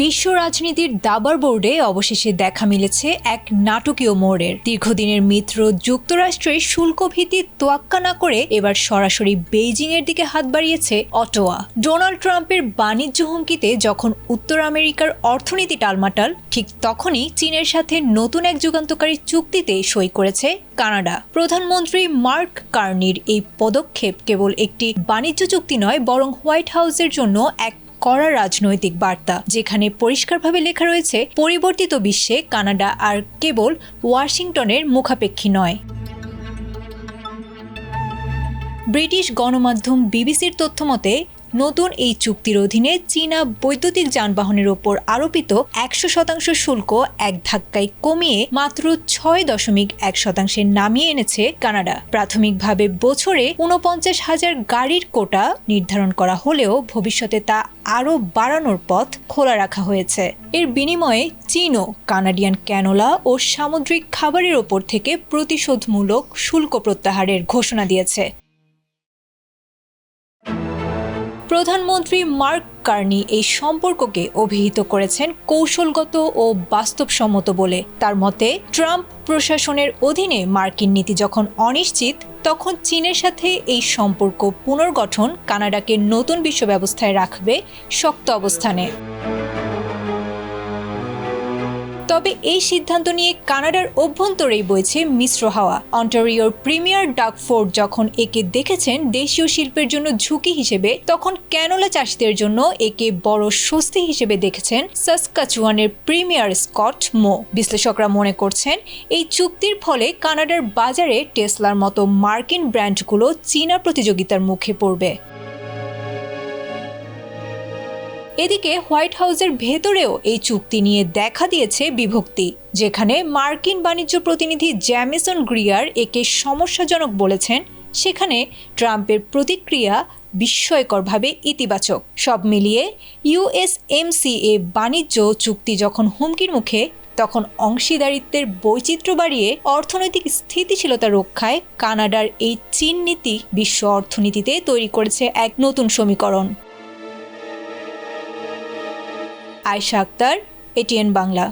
বিশ্ব রাজনীতির দাবার বোর্ডে অবশেষে দেখা মিলেছে এক নাটকীয় মোড়ের। দীর্ঘদিনের মিত্র যুক্তরাষ্ট্রের শুল্ক ভীতি তোয়াক্কা না করে এবার সরাসরি বেইজিং এর দিকে হাত বাড়িয়েছে অটোয়া। ডোনাল্ড ট্রাম্পের বাণিজ্য হুমকিতে যখন উত্তর আমেরিকার অর্থনীতি টালমাটাল, ঠিক তখনই চীনের সাথে নতুন এক যুগান্তকারী চুক্তিতে সই করেছে কানাডা। প্রধানমন্ত্রী মার্ক কার্নির এই পদক্ষেপ কেবল একটি বাণিজ্য চুক্তি নয়, বরং হোয়াইট হাউসের জন্য এক কড়া রাজনৈতিক বার্তা, যেখানে পরিষ্কারভাবে লেখা রয়েছে পরিবর্তিত বিশ্বে কানাডা আর কেবল ওয়াশিংটনের মুখাপেক্ষী নয়। ব্রিটিশ গণমাধ্যম বিবিসির তথ্যমতে নতুন এই চুক্তির অধীনে চীনা বৈদ্যুতিক যানবাহনের ওপর আরোপিত 100% শুল্ক এক ধাক্কায় কমিয়ে মাত্র 6.1% নামিয়ে এনেছে কানাডা। প্রাথমিকভাবে বছরে 49,000 গাড়ির কোটা নির্ধারণ করা হলেও ভবিষ্যতে তা আরও বাড়ানোর পথ খোলা রাখা হয়েছে। এর বিনিময়ে চীনও কানাডিয়ান ক্যানোলা ও সামুদ্রিক খাবারের ওপর থেকে প্রতিশোধমূলক শুল্ক প্রত্যাহারের ঘোষণা দিয়েছে। প্রধানমন্ত্রী মার্ক কার্নি এই সম্পর্ককে অভিহিত করেছেন কৌশলগত ও বাস্তবসম্মত বলে। তার মতে, ট্রাম্প প্রশাসনের অধীনে মার্কিন নীতি যখন অনিশ্চিত, তখন চীনের সাথে এই সম্পর্ক পুনর্গঠন কানাডাকে নতুন বিশ্ব ব্যবস্থায় রাখবে শক্ত অবস্থানে। তবে এই সিদ্ধান্ত নিয়ে কানাডার অভ্যন্তরেই বইছে মিশ্র হাওয়া। অন্টারিওর প্রিমিয়ার ডাগ ফোর্ড যখন একে দেখেছেন দেশীয় শিল্পের জন্য ঝুঁকি হিসেবে, তখন ক্যানোলা চাষিদের জন্য একে বড় স্বস্তি হিসেবে দেখেছেন সাসকাচুয়ানের প্রিমিয়ার স্কট মো। বিশ্লেষকরা মনে করছেন এই চুক্তির ফলে কানাডার বাজারে টেসলার মতো মার্কিন ব্র্যান্ডগুলো চীনা প্রতিযোগিতার মুখে পড়বে। এদিকে হোয়াইট হাউসের ভেতরেও এই চুক্তি নিয়ে দেখা দিয়েছে বিভক্তি, যেখানে মার্কিন বাণিজ্য প্রতিনিধি জ্যামিসন গ্রিয়ার একে সমস্যাজনক বলেছেন, সেখানে ট্রাম্পের প্রতিক্রিয়া বিস্ময়করভাবে ইতিবাচক। সব মিলিয়ে ইউএসএমসিএ বাণিজ্য চুক্তি যখন হুমকির মুখে, তখন অংশীদারিত্বের বৈচিত্র্য বাড়িয়ে অর্থনৈতিক স্থিতিশীলতা রক্ষায় কানাডার এই চীন নীতি বিশ্ব অর্থনীতিতে তৈরি করেছে এক নতুন সমীকরণ। আয়েশা আক্তার, এটিএন বাংলা।